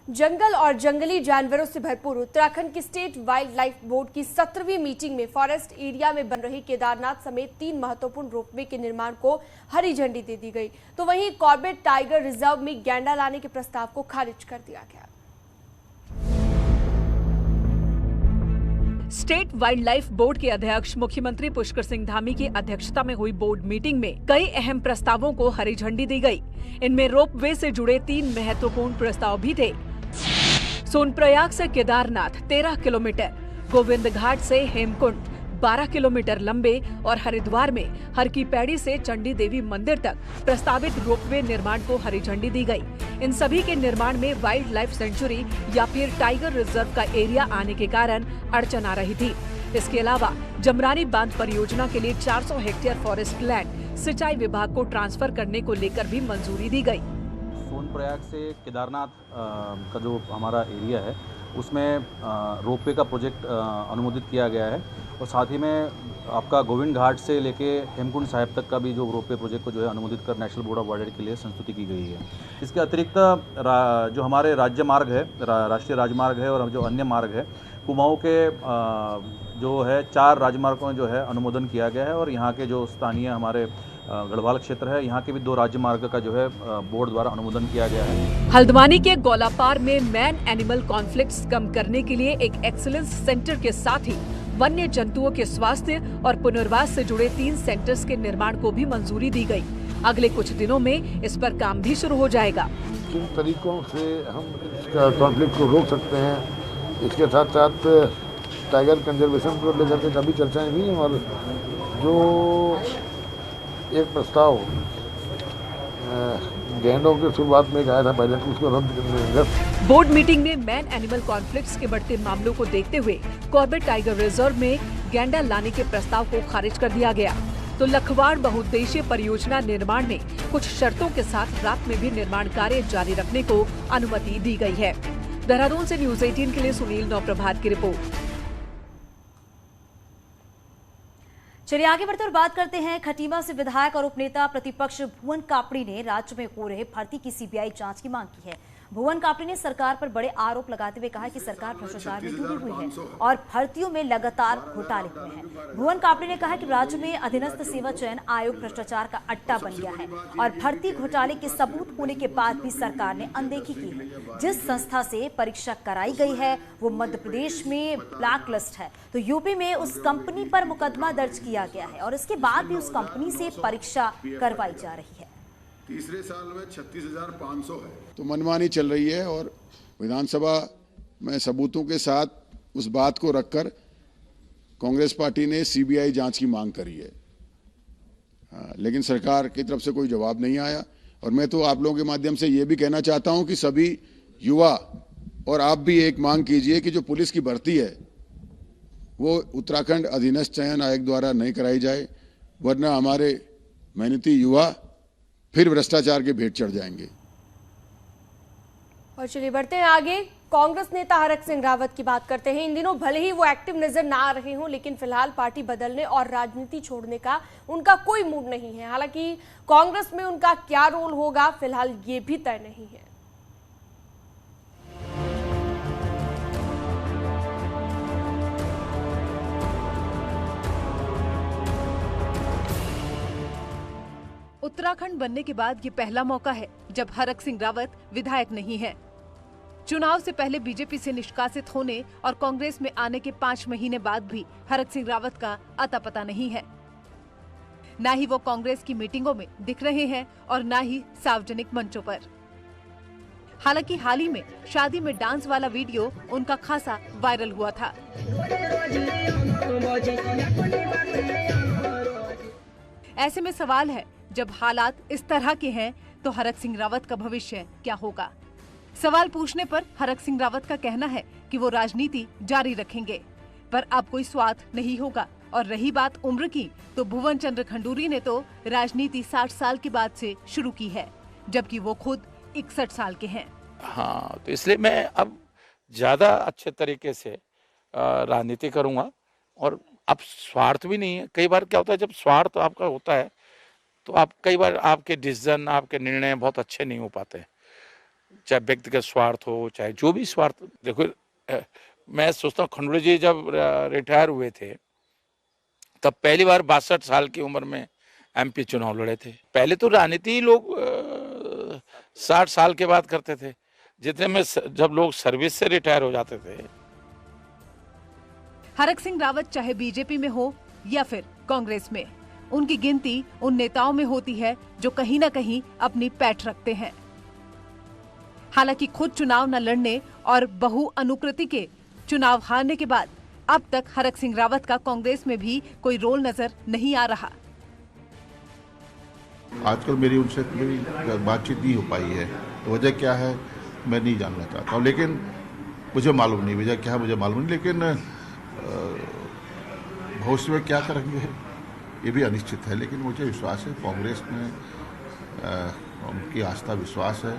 जंगल और जंगली जानवरों से भरपूर उत्तराखंड की स्टेट वाइल्ड लाइफ बोर्ड की 17वीं मीटिंग में फॉरेस्ट एरिया में बन रही केदारनाथ समेत 3 महत्वपूर्ण रोपवे के निर्माण को हरी झंडी दे दी गई, तो वहीं कॉर्बेट टाइगर रिजर्व में गैंडा लाने के प्रस्ताव को खारिज कर दिया गया। स्टेट वाइल्ड लाइफ बोर्ड के अध्यक्ष मुख्यमंत्री पुष्कर सिंह धामी की अध्यक्षता में हुई बोर्ड मीटिंग में कई अहम प्रस्तावों को हरी झंडी दी गई। इनमें रोपवे से जुड़े 3 महत्वपूर्ण प्रस्ताव भी थे। सोनप्रयाग से केदारनाथ 13 किलोमीटर, गोविंद घाट से हेमकुंड 12 किलोमीटर लंबे और हरिद्वार में हर की पैड़ी से चंडी देवी मंदिर तक प्रस्तावित रोपवे निर्माण को हरी झंडी दी गई। इन सभी के निर्माण में वाइल्ड लाइफ सेंचुरी या फिर टाइगर रिजर्व का एरिया आने के कारण अड़चन आ रही थी। इसके अलावा जमरानी बांध परियोजना के लिए 400 हेक्टेयर फॉरेस्ट लैंड सिंचाई विभाग को ट्रांसफर करने को लेकर भी मंजूरी दी गई। सोनप्रयाग से केदारनाथ का जो हमारा एरिया है उसमें रोपवे का प्रोजेक्ट अनुमोदित किया गया है और साथ ही में आपका गोविंद घाट से लेके हेमकुंड साहिब तक का भी जो रोपवे प्रोजेक्ट को जो है अनुमोदित कर नेशनल बोर्ड ऑफ वाइल्ड के लिए संस्तुति की गई है। इसके अतिरिक्त जो हमारे राज्य मार्ग है, राष्ट्रीय राजमार्ग है और जो अन्य मार्ग है, कुमाऊं के जो है 4 राजमार्गों में जो है अनुमोदन किया गया है और यहाँ के जो स्थानीय हमारे गढ़वाल क्षेत्र है, यहाँ के भी 2 राज्य मार्ग का जो है बोर्ड द्वारा अनुमोदन किया गया है। हल्द्वानी के गोलापार में मैन एनिमल कॉन्फ्लिक्ट्स कम करने के लिए एक एक्सीलेंस सेंटर के साथ ही वन्य जंतुओं के स्वास्थ्य और पुनर्वास से जुड़े 3 सेंटर्स के निर्माण को भी मंजूरी दी गई। अगले कुछ दिनों में इस पर काम भी शुरू हो जाएगा। किन तरीकों से हम इसका कॉन्फ्लिक्ट को रोक सकते हैं, इसके साथ साथ टाइगर कंजर्वेशन को लेकर के काफ़ी चर्चाएं हुई हैं और जो एक प्रस्ताव गैंडों की शुरुआत में आया था पहले, तो उसको रद्द करने। बोर्ड मीटिंग में मैन एनिमल कॉन्फ्लिक्ट्स के बढ़ते मामलों को देखते हुए कॉर्बेट टाइगर रिजर्व में गैंडा लाने के प्रस्ताव को खारिज कर दिया गया। तो लखवाड़ बहुउद्देशीय परियोजना निर्माण में कुछ शर्तों के साथ रात में भी निर्माण कार्य जारी रखने को अनुमति दी गई है। देहरादून से न्यूज 18 के लिए सुनील नौप्रभात की रिपोर्ट। चलिए आगे बढ़ते और बात करते हैं खटीमा से विधायक और उपनेता प्रतिपक्ष भुवन कापड़ी ने राज्य में हो रहे भर्ती की सीबीआई जांच की मांग की है। भुवन कापड़ी ने सरकार पर बड़े आरोप लगाते हुए कहा कि सरकार भ्रष्टाचार में डूबी हुई है और भर्तियों में लगातार घोटाले हुए हैं। भुवन कापड़ी ने कहा कि राज्य में अधीनस्थ सेवा चयन आयोग भ्रष्टाचार का अड्डा बन गया है और भर्ती घोटाले के सबूत होने के बाद भी सरकार ने अनदेखी की है। जिस संस्था से परीक्षा कराई गई है वो मध्य प्रदेश में ब्लैक लिस्ट है, तो यूपी में उस कंपनी पर मुकदमा दर्ज किया गया है और इसके बाद भी उस कंपनी से परीक्षा करवाई जा रही है। तीसरे साल में 36,500 है, तो मनमानी चल रही है और विधानसभा में सबूतों के साथ उस बात को रखकर कांग्रेस पार्टी ने सीबीआई जांच की मांग करी है। लेकिन सरकार की तरफ से कोई जवाब नहीं आया और मैं तो आप लोगों के माध्यम से ये भी कहना चाहता हूं कि सभी युवा और आप भी एक मांग कीजिए कि जो पुलिस की भर्ती है वो उत्तराखंड अधीनस्थ चयन आयोग द्वारा नहीं कराई जाए, वरना हमारे मेहनती युवा फिर भ्रष्टाचार के भेंट चढ़ जाएंगे। और चलिए बढ़ते हैं आगे। कांग्रेस नेता हरक सिंह रावत की बात करते हैं। इन दिनों भले ही वो एक्टिव नजर ना आ रहे हों, लेकिन फिलहाल पार्टी बदलने और राजनीति छोड़ने का उनका कोई मूड नहीं है। हालांकि कांग्रेस में उनका क्या रोल होगा फिलहाल ये भी तय नहीं है। उत्तराखंड बनने के बाद ये पहला मौका है जब हरक सिंह रावत विधायक नहीं है। चुनाव से पहले बीजेपी से निष्कासित होने और कांग्रेस में आने के 5 महीने बाद भी हरक सिंह रावत का अता पता नहीं है। न ही वो कांग्रेस की मीटिंगों में दिख रहे हैं और न ही सार्वजनिक मंचों पर। हालांकि हाल ही में शादी में डांस वाला वीडियो उनका खासा वायरल हुआ था। ऐसे में सवाल है, जब हालात इस तरह के हैं तो हरक सिंह रावत का भविष्य क्या होगा? सवाल पूछने पर हरक सिंह रावत का कहना है कि वो राजनीति जारी रखेंगे, पर अब कोई स्वार्थ नहीं होगा। और रही बात उम्र की, तो भुवन चंद्र खंडूरी ने तो राजनीति 60 साल के बाद से शुरू की है, जबकि वो खुद 61 साल के हैं। हाँ, तो इसलिए मैं अब ज्यादा अच्छे तरीके से राजनीति करूंगा और अब स्वार्थ भी नहीं है। कई बार क्या होता है, जब स्वार्थ आपका होता है तो आप कई बार आपके डिसीजन, आपके निर्णय बहुत अच्छे नहीं हो पाते। चाहे व्यक्तिगत स्वार्थ हो, चाहे जो भी स्वार्थ। देखो मैं सोचता हूँ खंडूड़ी जी जब रिटायर हुए थे तब पहली बार 62 साल की उम्र में MP चुनाव लड़े थे। पहले तो राजनीति लोग 60 साल के बाद करते थे, जितने में जब लोग सर्विस से रिटायर हो जाते थे। हरक सिंह रावत चाहे बीजेपी में हो या फिर कांग्रेस में, उनकी गिनती उन नेताओं में होती है जो कहीं न कहीं अपनी पैठ रखते हैं। हालांकि खुद चुनाव न लड़ने और बहु अनुकृति के चुनाव हारने के बाद अब तक हरक सिंह रावत का कांग्रेस में भी कोई रोल नजर नहीं आ रहा। आजकल मेरी उनसे कोई बातचीत नहीं हो पाई है, तो वजह क्या है मैं नहीं जानना चाहता हूँ, लेकिन मुझे मालूम नहीं वजह क्या है, मुझे मालूम नहीं। लेकिन भविष्य में क्या करेंगे ये भी अनिश्चित है, लेकिन मुझे विश्वास है कांग्रेस में उनकी आस्था विश्वास है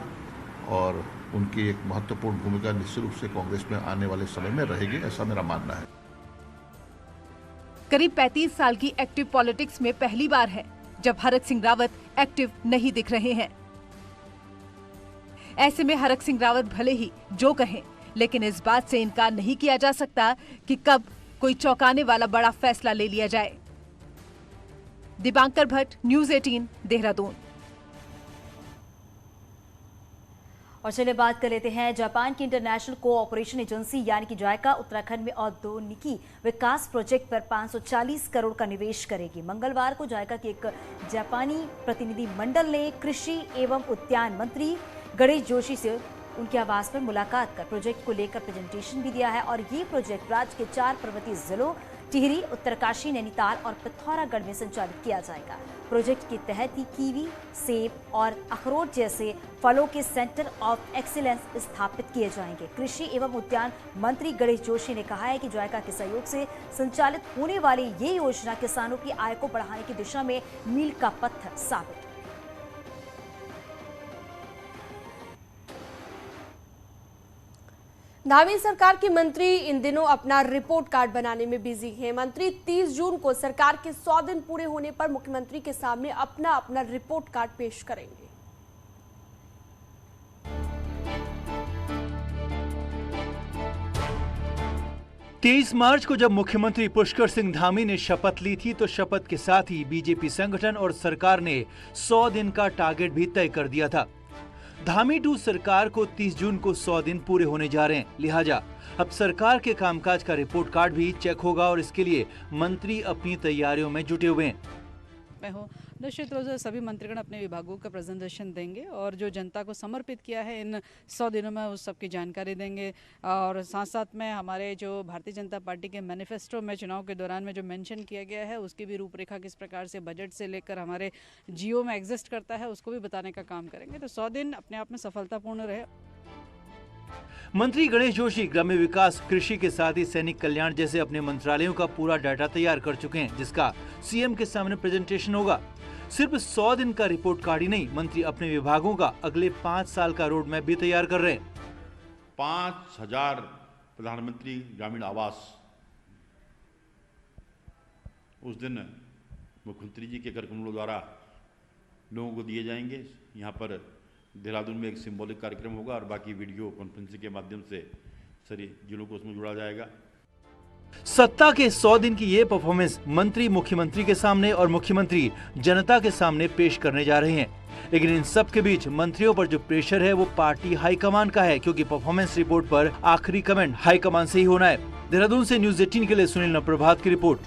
और उनकी एक महत्वपूर्ण भूमिका निश्चित रूप से कांग्रेस में आने वाले समय में रहेगी, ऐसा मेरा मानना है। करीब 35 साल की एक्टिव पॉलिटिक्स में पहली बार है जब हरक सिंह रावत एक्टिव नहीं दिख रहे हैं। ऐसे में हरक सिंह रावत भले ही जो कहें, लेकिन इस बात से इनकार नहीं किया जा सकता कि कब कोई चौंकाने वाला बड़ा फैसला ले लिया जाए। दीपांकर भट्ट, न्यूज़ 18, देहरादून। और चलिए बात कर लेते हैं जापान की इंटरनेशनल कोऑपरेशन एजेंसी यानी कि जायका उत्तराखंड में औद्योगिकी विकास प्रोजेक्ट पर 540 करोड़ का निवेश करेगी। मंगलवार को जायका के एक जापानी प्रतिनिधि मंडल ने कृषि एवं उद्यान मंत्री गणेश जोशी से उनके आवास पर मुलाकात कर प्रोजेक्ट को लेकर प्रेजेंटेशन भी दिया है। और ये प्रोजेक्ट राज्य के 4 पर्वतीय जिलों टिहरी, उत्तरकाशी, नैनीताल और पिथौरागढ़ में संचालित किया जाएगा। प्रोजेक्ट के तहत ही कीवी, सेब और अखरोट जैसे फलों के सेंटर ऑफ एक्सीलेंस स्थापित किए जाएंगे। कृषि एवं उद्यान मंत्री गणेश जोशी ने कहा है कि जायका के सहयोग से संचालित होने वाली ये योजना किसानों की आय को बढ़ाने की दिशा में मील का पत्थर साबित है। धामी सरकार के मंत्री इन दिनों अपना रिपोर्ट कार्ड बनाने में बिजी हैं। मंत्री 30 जून को सरकार के 100 दिन पूरे होने पर मुख्यमंत्री के सामने अपना रिपोर्ट कार्ड पेश करेंगे। तेईस मार्च को जब मुख्यमंत्री पुष्कर सिंह धामी ने शपथ ली थी तो शपथ के साथ ही बीजेपी संगठन और सरकार ने 100 दिन का टारगेट भी तय कर दिया था। धामी 2 सरकार को 30 जून को 100 दिन पूरे होने जा रहे हैं, लिहाजा अब सरकार के कामकाज का रिपोर्ट कार्ड भी चेक होगा और इसके लिए मंत्री अपनी तैयारियों में जुटे हुए हैं। मैं हूँ निश्चित रूप से सभी मंत्रीगण अपने विभागों का प्रेजेंटेशन देंगे और जो जनता को समर्पित किया है इन 100 दिनों में उस सब की जानकारी देंगे। और साथ साथ में हमारे जो भारतीय जनता पार्टी के मैनिफेस्टो में चुनाव के दौरान में जो मेंशन किया गया है उसकी भी रूपरेखा किस प्रकार से बजट से लेकर हमारे जियो में एग्जिस्ट करता है उसको भी बताने का काम करेंगे। तो 100 दिन अपने आप में सफलतापूर्ण रहे। मंत्री गणेश जोशी ग्राम्य विकास, कृषि के साथ ही सैनिक कल्याण जैसे अपने मंत्रालयों का पूरा डाटा तैयार कर चुके हैं, जिसका सीएम के सामने प्रेजेंटेशन होगा। सिर्फ 100 दिन का रिपोर्ट कार्ड ही नहीं, मंत्री अपने विभागों का अगले 5 साल का रोड मैप भी तैयार कर रहे हैं। 5000 प्रधानमंत्री ग्रामीण आवास उस दिन मुख्यमंत्री जी के कर कमलों द्वारा लोगों को दिए जाएंगे। यहाँ पर देहरादून में एक सिंबॉलिक कार्यक्रम होगा और बाकी वीडियो कॉन्फ्रेंसिंग के माध्यम से सभी जिलों को उसमें जोड़ा जाएगा। सत्ता के 100 दिन की ये परफॉर्मेंस मंत्री मुख्यमंत्री के सामने और मुख्यमंत्री जनता के सामने पेश करने जा रहे हैं। लेकिन इन सब के बीच मंत्रियों पर जो प्रेशर है वो पार्टी हाईकमान का है, क्योंकि परफॉर्मेंस रिपोर्ट पर आखिरी कमेंट हाईकमान से ही होना है। देहरादून से न्यूज़ 18 के लिए सुनील प्रभात की रिपोर्ट।